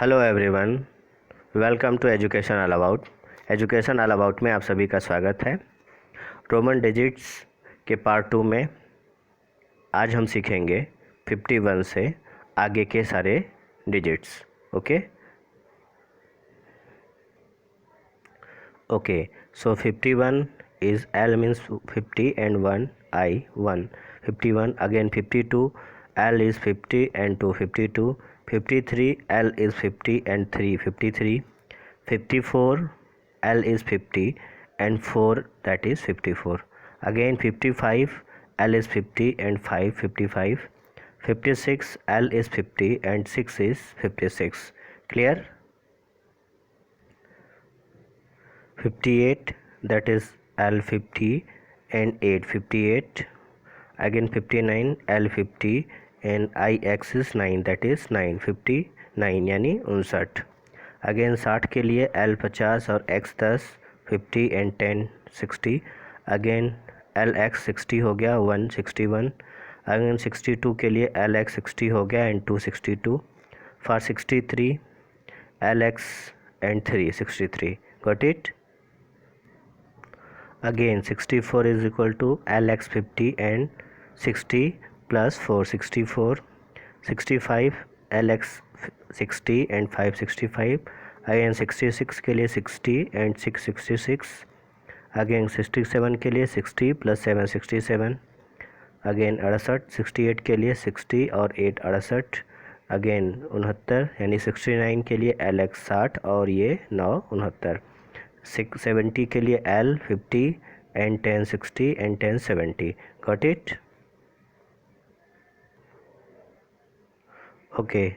Hello everyone, welcome to education all about. Education all about में आप सभी का स्वागत है। रोमन डिजिट्स के पार्ट 2 में आज हम सीखेंगे 51 से आगे के सारे digits. Okay, so 51 is L means 50 and 1 I 1, 51 again 52 L is 50 and 2 52, 53 L is 50 and 3 53, 54 L is 50 and 4 that is 54, again 55 L is 50 and 5 55, 56 L is 50 and 6 is 56. Clear? 58 that is L 50 and 8 58, again 59 L 50 and IX is 9 that is 9 59 यानी 59, again 60 के लिए L 50 और X 10 50 and 10 60, again L X 60 हो गया 1 61, again 62 के लिए L X 60 हो गया and 2 62, for 63 L X and 3 63. Got it? Again 64 is equal to LX 50 and 60 plus 4 64, 65 LX 60 and 5 65, again 66 के लिए 60 and 6 66, again 67 के लिए 60 plus 7 67, again 68 68 के लिए 60 और 8 68, again 69 यानी 69 के लिए LX 60 और ये 9 69, 70 के लिए L 50 and 10 60 and 10 70. Got it? Okay,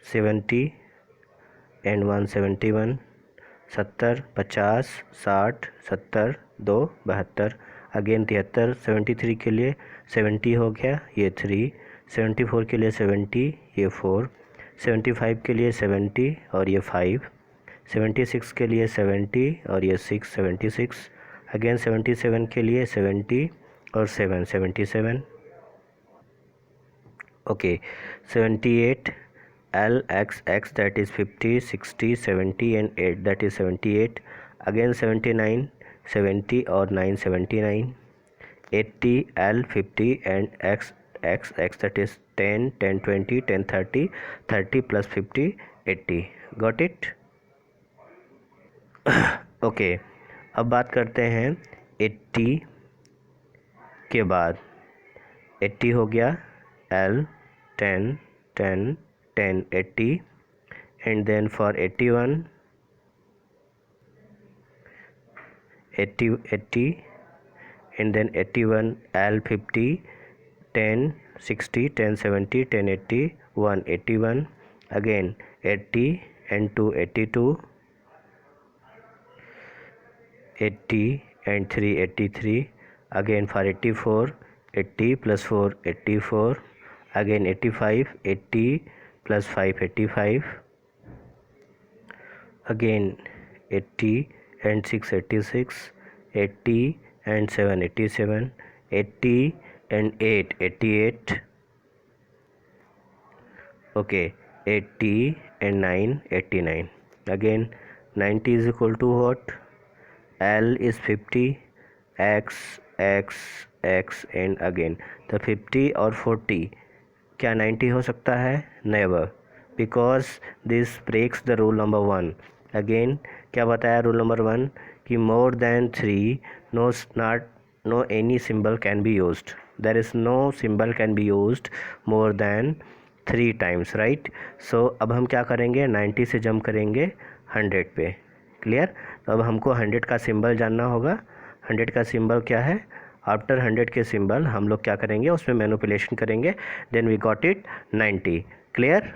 70 and 171, 70 50 60 70 2 72, again 73 73 के लिए 70 हो गया ये 3, 74 के लिए 70 ये 4, 75 के लिए 70 और ये 5, 76 के लिए 70 और ये 6 76, अगेन 77 के लिए 70 और 7 77, okay 78 L X X that is 50 60 70 and 8 that is 78, again 79 70 और 9 79, 80 L 50 and X X X that is 10 10 20 10 30 30 plus 50 80. Got it? Okay, अब बात करते हैं 80 के बाद। 80 हो गया L 10 10 10 80, and then for 81 80 80, and then 81 L 50 10 60 10 70 10 80 1 81, again 80 and 2 82, 80 and 3 83, again for 84 80 plus 4 84, again 85 80 plus 5 85, again 80 and 6 86, 80 and 7 87, 80 and 8 88, okay 80 and 9 89, again 90 is equal to what? L is 50 X X X and again the 50 और 40 क्या 90 हो सकता है? Never, because this breaks the rule number 1. Again क्या बताया rule number 1 कि more than 3 no any symbol can be used. There is no symbol can be used more than 3 times, right. So अब हम क्या करेंगे? 90 से जंप करेंगे 100 पे. क्लियर? तो अब हमको 100 का सिंबल जानना होगा. 100 का सिंबल क्या है? आफ्टर 100 के सिंबल हम लोग क्या करेंगे? उसमें मैनिपुलेशन करेंगे. Then we got it 90. Clear?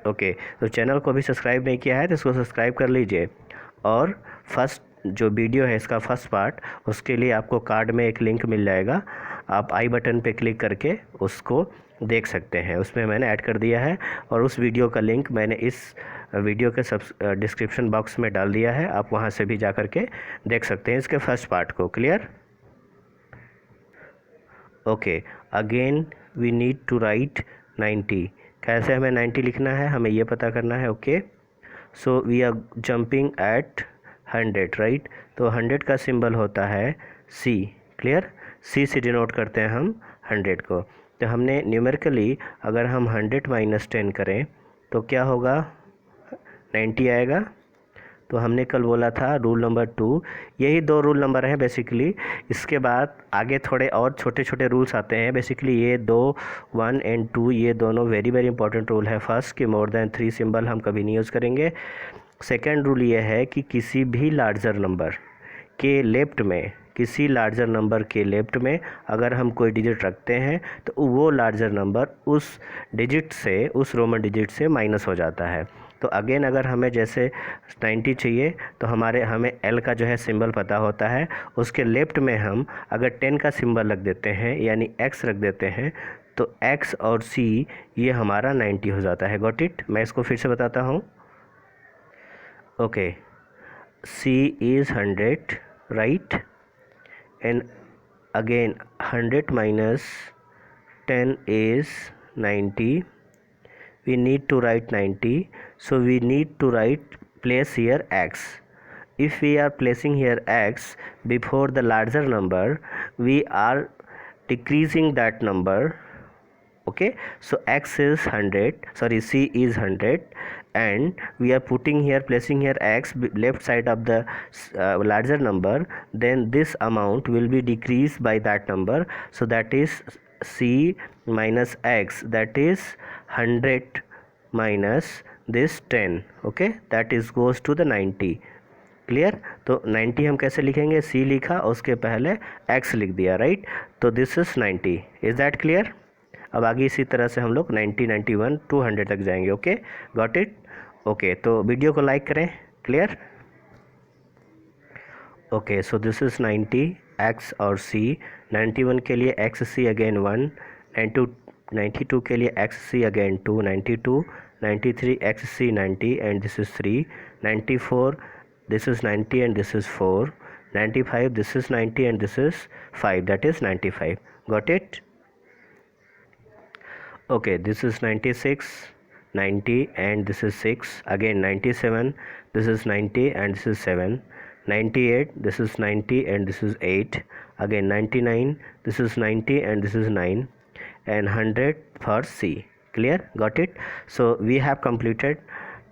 Okay, तो चैनल को भी सब्सक्राइब नहीं किया है तो इसको सब्सक्राइब कर लीजिए. और फर्स्ट जो वीडियो है इसका फर्स्ट पार्ट, उसके लिए आपको कार्ड में एक लिंक मिल जाएगा. आप आई बटन पे क्लिक करके उसको देख सकते हैं. उसमें मैंने ऐड कर दिया है और उस वीडियो का लिंक मैंने इस वीडियो के डिस्क्रिप्शन बॉक्स में डाल दिया है. आप वहां से भी जा कर के देख सकते हैं इसके फर्स्ट पार्ट को. Clear? Okay, again we need to write 90. कैसे हमें 90 लिखना है, हमें ये पता करना है। Okay, so we are jumping at 100, right. तो 100 का सिंबल होता है C, क्लियर। C से डिनोट करते हैं हम 100 को। तो हमने न्यूमेरिकली अगर हम 100 माइनस 10 करें तो क्या होगा, 90 आएगा। तो हमने कल बोला था रूल नंबर 2, यही 2 रूल नंबर हैं बेसिकली। इसके बाद आगे थोड़े और छोटे छोटे रूल्स आते हैं। बेसिकली ये 2, 1 एंड 2, ये दोनों वेरी वेरी इंपॉर्टेंट रूल है। फर्स्ट कि मोर देन 3 सिंबल हम कभी नहीं यूज़ करेंगे। सेकेंड रूल ये है कि किसी भी लार्जर नंबर के लेफ्ट में, किसी लार्जर नंबर के लेफ्ट में अगर हम कोई डिजिट रखते हैं तो वो लार्जर नंबर उस डिजिट से, उस रोमन डिजिट से माइनस हो जाता है। तो अगेन अगर हमें जैसे 90 चाहिए तो हमें L का जो है सिंबल पता होता है। उसके लेफ्ट में हम अगर 10 का सिंबल रख देते हैं यानी X रख देते हैं तो X और C ये हमारा 90 हो जाता है। Got it. मैं इसको फिर से बताता हूँ। Okay, C is 100, right, and again 100 minus 10 is 90. We need to write 90, so we need to place here X. If we are placing here X before the larger number, we are decreasing that number. Okay, so X is 100, sorry, C is 100, and we are putting here, placing here X left side of the larger number, then this amount will be decreased by that number. So that is C minus X, that is 100 minus this 10. Okay, that is goes to the 90. Clear. तो 90 हम कैसे लिखेंगे, C लिखा और उसके पहले X लिख दिया, राइट। तो this is 90। Is that clear. अब आगे इसी तरह से हम लोग 90, 91, 200 तक जाएंगे। Okay, got it. ओके, तो वीडियो को लाइक करें। Clear. Okay, so this is 90, X और C। 91 के लिए XC अगेन 1, 92 के लिए XC again 2, 92, 93 XC 90 and this is 3, 94 this is 90 and this is 4, 95 this is 90 and this is 5, that is 95. Got it. Okay, this is 96, 90 and this is 6, again 97, this is 90 and this is 7, 98 this is 90 and this is 8, again 99 this is 90 and this is 9, and 100 for C. Clear. Got it. So we have completed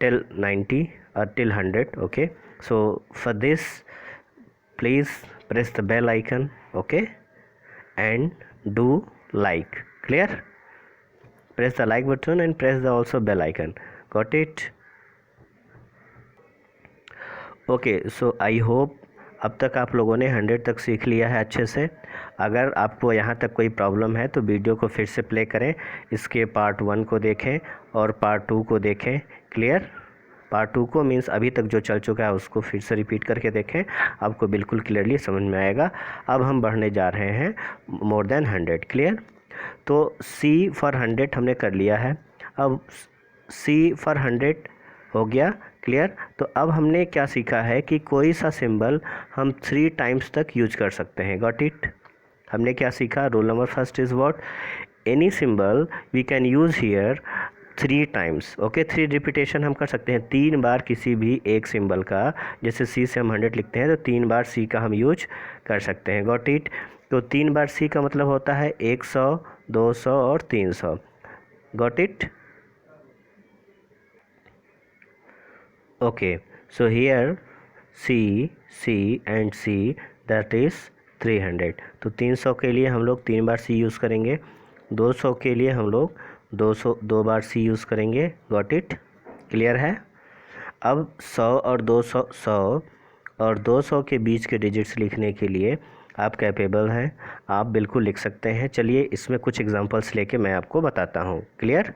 till 90 or till 100. Okay, so for this please press the bell icon, okay, and do like. Clear. Press the like button and press the also bell icon. Got it. Okay, so I hope अब तक आप लोगों ने 100 तक सीख लिया है अच्छे से। अगर आपको यहाँ तक कोई प्रॉब्लम है तो वीडियो को फिर से प्ले करें, इसके पार्ट 1 को देखें और पार्ट 2 को देखें। क्लियर। पार्ट 2 को मीन्स अभी तक जो चल चुका है उसको फिर से रिपीट करके देखें, आपको बिल्कुल क्लियरली समझ में आएगा। अब हम बढ़ने जा रहे हैं मोर देन 100। क्लियर। तो C फॉर 100 हमने कर लिया है। अब C फॉर 100 हो गया। क्लियर। तो अब हमने क्या सीखा है कि कोई सा सिंबल हम 3 टाइम्स तक यूज कर सकते हैं। Got it. हमने क्या सीखा। Rule number first is what, any symbol we can use here 3 times. Okay, 3 repetition हम कर सकते हैं, 3 बार किसी भी एक सिंबल का। जैसे C से हम 100 लिखते हैं तो 3 बार C का हम यूज कर सकते हैं। Got it. तो 3 बार C का मतलब होता है 100, 200 और 300। Got it. Okay, so here C and C, that is 300। तो 300 के लिए हम लोग 3 बार C यूज़ करेंगे, 200 के लिए हम लोग 2 बार C यूज़ करेंगे। Got it. क्लियर है। अब 100 और 200 के बीच के डिजिट्स लिखने के लिए आप कैपेबल हैं, आप बिल्कुल लिख सकते हैं। चलिए इसमें कुछ एग्जांपल्स लेके मैं आपको बताता हूँ। क्लियर।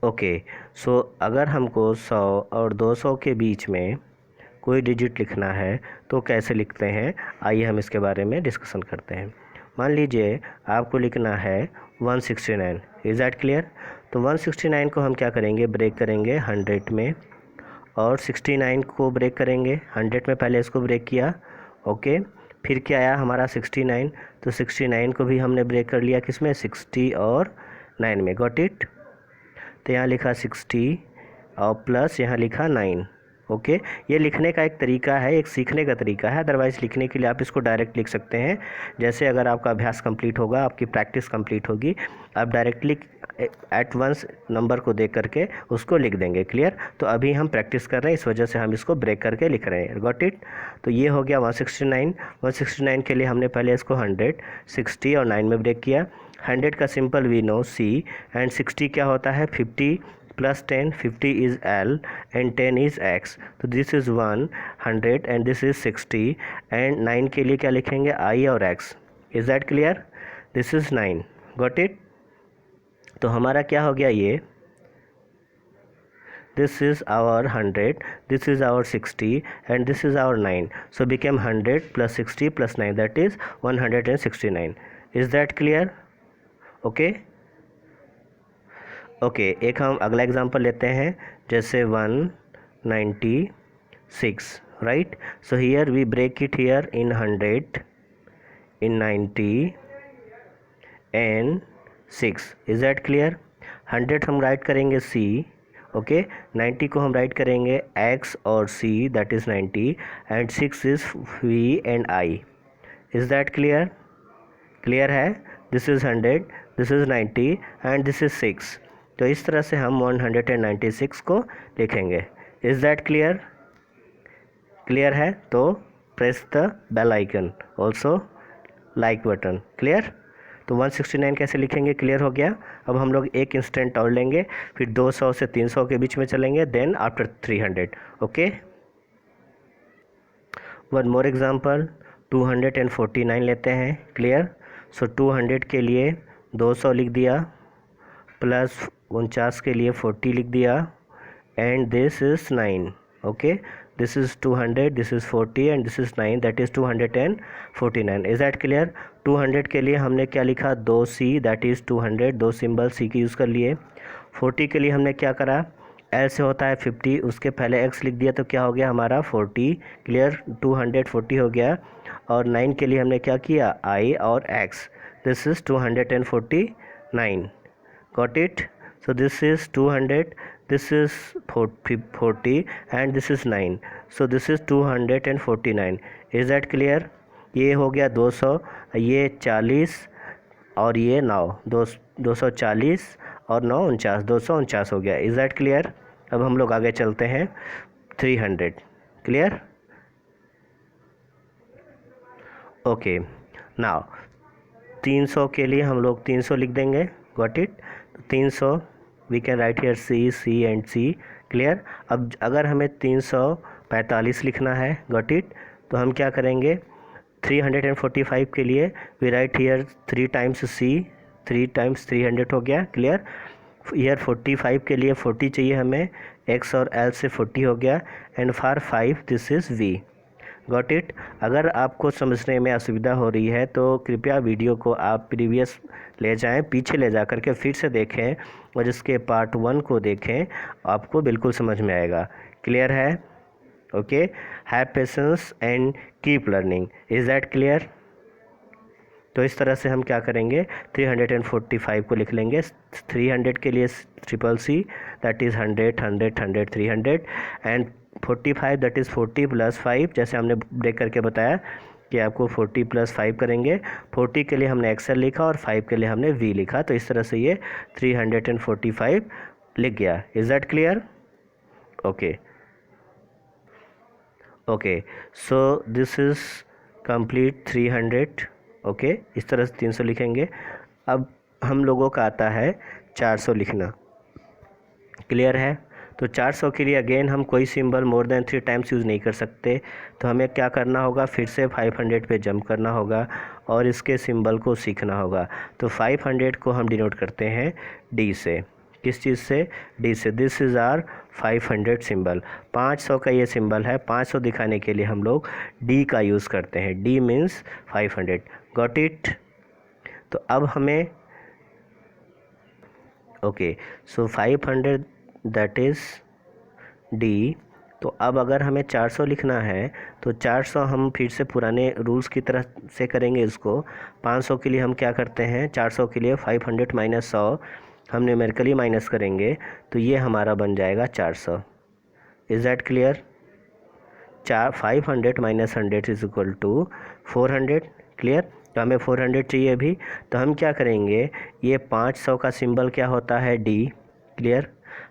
ओके, सो अगर हमको 100 और 200 के बीच में कोई डिजिट लिखना है तो कैसे लिखते हैं, आइए हम इसके बारे में डिस्कशन करते हैं। मान लीजिए आपको लिखना है 169। Is that clear. तो 169 को हम क्या करेंगे, ब्रेक करेंगे 100 में, और 69 को ब्रेक करेंगे 100 में। पहले इसको ब्रेक किया। ओके, फिर क्या आया हमारा 69, तो 69 को भी हमने ब्रेक कर लिया किस में, 60 और 9 में, गॉट इट। तो यहाँ लिखा 60 और प्लस यहाँ लिखा 9। ओके, ये लिखने का एक तरीका है, एक सीखने का तरीका है। अदरवाइज़ लिखने के लिए आप इसको डायरेक्ट लिख सकते हैं। जैसे अगर आपका अभ्यास कंप्लीट होगा, आपकी प्रैक्टिस कंप्लीट होगी, आप डायरेक्टली एट वंस नंबर को देख करके उसको लिख देंगे। क्लियर। तो अभी हम प्रैक्टिस कर रहे हैं, इस वजह से हम इसको ब्रेक करके लिख रहे हैं। Got it. तो ये हो गया 169। 169 के लिए हमने पहले इसको 100, 60 और 9 में ब्रेक किया। 100 का simple we know C, and 60 क्या होता है 50 plus 10, 50 is L and 10 is X. तो this is 100 and this is 60 and 9 के लिए क्या लिखेंगे I और X. Is that clear? This is 9. Got it? तो हमारा क्या हो गया ये, this is our 100, this is our 60 and this is our 9. So became 100 plus 60 plus 9, that is 169. Is that clear? Okay. Okay, एक हम अगला एग्जांपल लेते हैं, जैसे 196, right. So here we break it here in 100, in 90 and 6। Is that clear? 100 हम right करेंगे C, okay. 90 को हम राइट करेंगे X और C, that is 90, and 6 is V and I. Is that clear? Clear है? This is 100, this is 90 and this is 6। तो इस तरह से हम 196 को लिखेंगे। Is that clear? क्लियर है? तो press the bell icon, also like button. Clear? तो 169 कैसे लिखेंगे, क्लियर हो गया। अब हम लोग एक इंस्टेंट और लेंगे, फिर 200 से 300 के बीच में चलेंगे, then after 300। Okay, one more example, 249 लेते हैं। क्लियर। सो 200 के लिए 200 लिख दिया, प्लस 49 के लिए 40 लिख दिया, and this is 9। Okay, this is 200, this is 40 and this is 9, that is 249। Is that clear? 200 के लिए हमने क्या लिखा, 2C, that is 200, 2 symbol C के यूज़ कर लिए। 40 के लिए हमने क्या करा, L से होता है 50, उसके पहले X लिख दिया, तो क्या हो गया हमारा 40। क्लियर? 240 हो गया। और 9 के लिए हमने क्या किया, I और X, this is 249। Got it? So this is 200, this is 40 and this is 9. So this is 249. Is that clear? ये हो गया 200, ये 40 और ये 9, 240 और 9 49, 249 हो गया। Is that clear? अब हम लोग आगे चलते हैं 300। क्लियर? ओके, नाउ 300 के लिए हम लोग 300 लिख देंगे। Got it? 300 we can write here C and C। Clear? अब अगर हमें 345 लिखना है, गॉट इट, तो हम क्या करेंगे, 345 के लिए we write here 3 times C, 3 times 300 हो गया। क्लियर? ईयर 45 के लिए 40 चाहिए हमें, X और L से 40 हो गया, and for 5 this is V। Got it? अगर आपको समझने में असुविधा हो रही है तो कृपया वीडियो को आप प्रीवियस ले जाएं, पीछे ले जा करके फिर से देखें और इसके पार्ट 1 को देखें, आपको बिल्कुल समझ में आएगा। क्लियर है? Okay, have patience and keep learning. Is that clear? तो इस तरह से हम क्या करेंगे, 345 को लिख लेंगे। 300 के लिए triple C, that is 100 100 100 300, and 45 that is 40 plus 5, जैसे हमने ब्रेक करके बताया कि आपको 40 प्लस 5 करेंगे। 40 के लिए हमने XL लिखा और 5 के लिए हमने V लिखा, तो इस तरह से ये 345 लिख गया। Is that clear? Okay okay, so this is complete 300। Okay, इस तरह से 300 लिखेंगे। अब हम लोगों का आता है 400 लिखना। क्लियर है? तो 400 के लिए अगेन हम कोई सिंबल मोर देन 3 टाइम्स यूज़ नहीं कर सकते, तो हमें क्या करना होगा, फिर से 500 पे जंप करना होगा और इसके सिंबल को सीखना होगा। तो 500 को हम डिनोट करते हैं D से। किस चीज़ से? D से। This is are 500 symbol. 500 का ये सिंबल है, 500 दिखाने के लिए हम लोग D का यूज़ करते हैं। D means 500। Got it? तो अब हमें okay, so 500 that is D तो अब अगर हमें 400 लिखना है तो 400 हम फिर से पुराने रूल्स की तरह से करेंगे इसको। 500 के लिए हम क्या करते हैं, 400 के लिए 500 माइनस 100 हम न्यूमेरिकली माइनस करेंगे, तो ये हमारा बन जाएगा 400। Is that clear? 500 minus 100 is equal to 400। Clear? तो हमें 400 चाहिए अभी, तो हम क्या करेंगे, ये 500 का सिंबल क्या होता है, डी। क्लियर?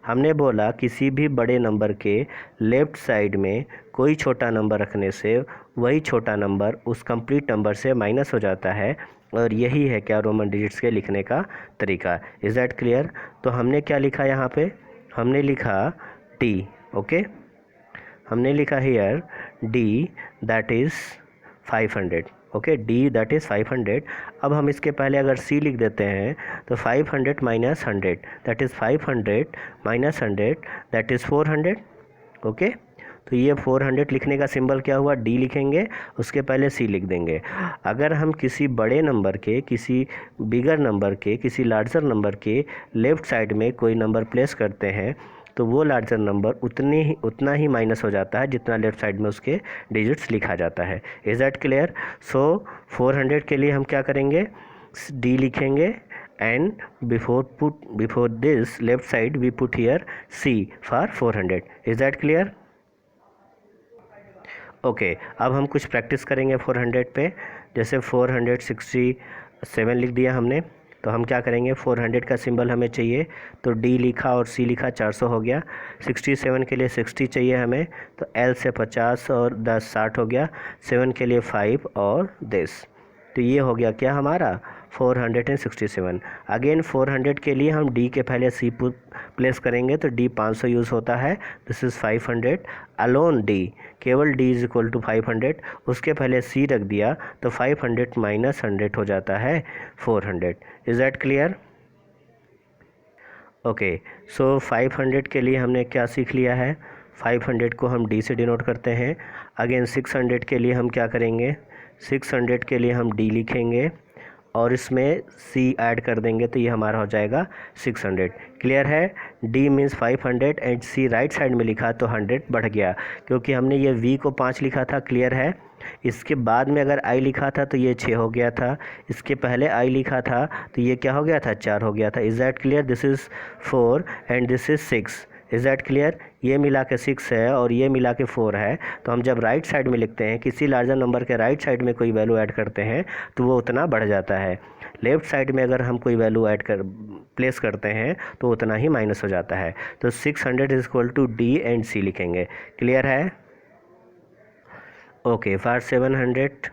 हमने बोला किसी भी बड़े नंबर के लेफ़्ट साइड में कोई छोटा नंबर रखने से वही छोटा नंबर उस कंप्लीट नंबर से माइनस हो जाता है, और यही है क्या रोमन डिजिट्स के लिखने का तरीका। Is that clear? तो हमने क्या लिखा यहाँ पे, हमने लिखा टी। ओके, हमने लिखा here D that is 500। Okay, D that is 500। अब हम इसके पहले अगर सी लिख देते हैं तो 500 minus 100 that is 500 minus 100 that is 400। Okay, तो ये 400 लिखने का सिंबल क्या हुआ, डी लिखेंगे, उसके पहले सी लिख देंगे। अगर हम किसी बड़े नंबर के, किसी बिगर नंबर के, किसी लार्जर नंबर के लेफ़्ट साइड में कोई नंबर प्लेस करते हैं तो वो लार्जर नंबर उतना ही माइनस हो जाता है जितना लेफ़्ट साइड में उसके डिजिट्स लिखा जाता है। Is that clear? सो 400 के लिए हम क्या करेंगे, डी लिखेंगे, and before this left side we put here C for 400। Is that clear? Okay, अब हम कुछ प्रैक्टिस करेंगे 400 पे। जैसे 467 लिख दिया हमने, तो हम क्या करेंगे, 400 का सिंबल हमें चाहिए, तो डी लिखा और सी लिखा, 400 हो गया। 67 के लिए 60 चाहिए हमें, तो एल से 50 और 10 60 हो गया। 7 के लिए 5 और दिस, तो ये हो गया क्या हमारा 467। अगेन 400 के लिए हम डी के पहले सी प्लेस करेंगे, तो डी 500 यूज़ होता है, दिस इज़ 500 अलोन डी, केवल डी इज इक्वल टू 500, उसके पहले सी रख दिया तो 500 माइनस 100 हो जाता है 400। Is that clear? ओके, सो 500 के लिए हमने क्या सीख लिया है, 500 को हम डी से डिनोट करते हैं। अगेन 600 के लिए हम क्या करेंगे, 600 के लिए हम डी लिखेंगे और इसमें सी ऐड कर देंगे, तो ये हमारा हो जाएगा 600। क्लियर है? D means 500 and C right side में लिखा तो 100 बढ़ गया, क्योंकि हमने ये वी को 5 लिखा था। क्लियर है? इसके बाद में अगर आई लिखा था तो ये 6 हो गया था, इसके पहले आई लिखा था तो ये क्या हो गया था, 4 हो गया था। Is that clear? This is 4 and this is 6। Is that clear? ये मिला के 6 है और ये मिला के 4 है, तो हम जब राइट साइड में लिखते हैं, किसी लार्जर नंबर के राइट साइड में कोई वैल्यू ऐड करते हैं तो वो उतना बढ़ जाता है। लेफ़्ट साइड में अगर हम कोई वैल्यू ऐड कर प्लेस करते हैं तो उतना ही माइनस हो जाता है। तो 600 is equal to D and C लिखेंगे। क्लियर है? ओके, फॉर 700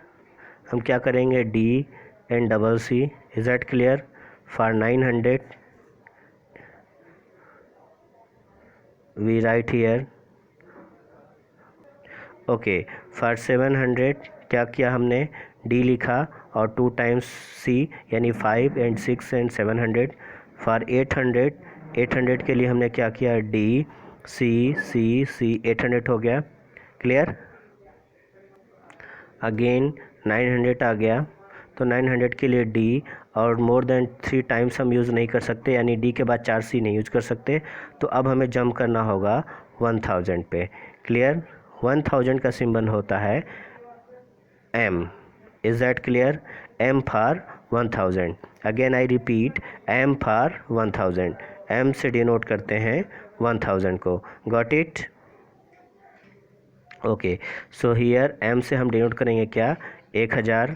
हम क्या करेंगे, D and double C. Is that clear? For 900 we write here। Okay, for 700 क्या किया हमने, डी लिखा और 2 टाइम्स सी, यानी 5 एंड 6 एंड 700। फॉर 800 के लिए हमने क्या किया, डी सी सी सी, 800 हो गया। क्लियर? अगेन 900 आ गया, तो 900 के लिए डी और मोर देन 3 टाइम्स हम यूज़ नहीं कर सकते, यानी डी के बाद 4 सी नहीं यूज कर सकते, तो अब हमें जंप करना होगा 1000 पे। क्लियर? 1000 का सिंबल होता है M. Is that clear? M for 1000। Again I repeat, M for 1000, M से डिनोट करते हैं 1000 को। Got it? Okay, so here M से हम डिनोट करेंगे क्या, 1000।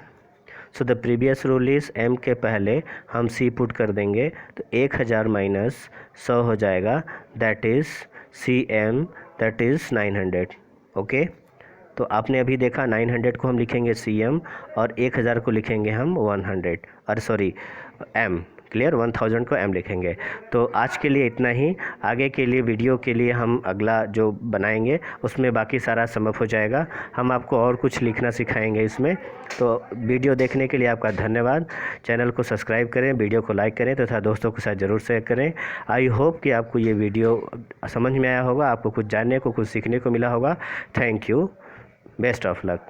So the previous rule is M के पहले हम सी पुट कर देंगे, तो 1000 माइनस 100 हो जाएगा, that is C M, that is 900। Okay, तो आपने अभी देखा 900 को हम लिखेंगे सी एम और 1000 को लिखेंगे हम 100, अरे सॉरी एम। क्लियर? 1000 को एम लिखेंगे। तो आज के लिए इतना ही, आगे के लिए वीडियो के लिए हम अगला जो बनाएंगे उसमें बाकी सारा समअप हो जाएगा, हम आपको और कुछ लिखना सिखाएंगे इसमें। तो वीडियो देखने के लिए आपका धन्यवाद। चैनल को सब्सक्राइब करें, वीडियो को लाइक करें तथा दोस्तों के साथ ज़रूर शेयर करें। आई होप कि आपको ये वीडियो समझ में आया होगा, आपको कुछ जानने को, कुछ सीखने को मिला होगा। Thank you, best of luck.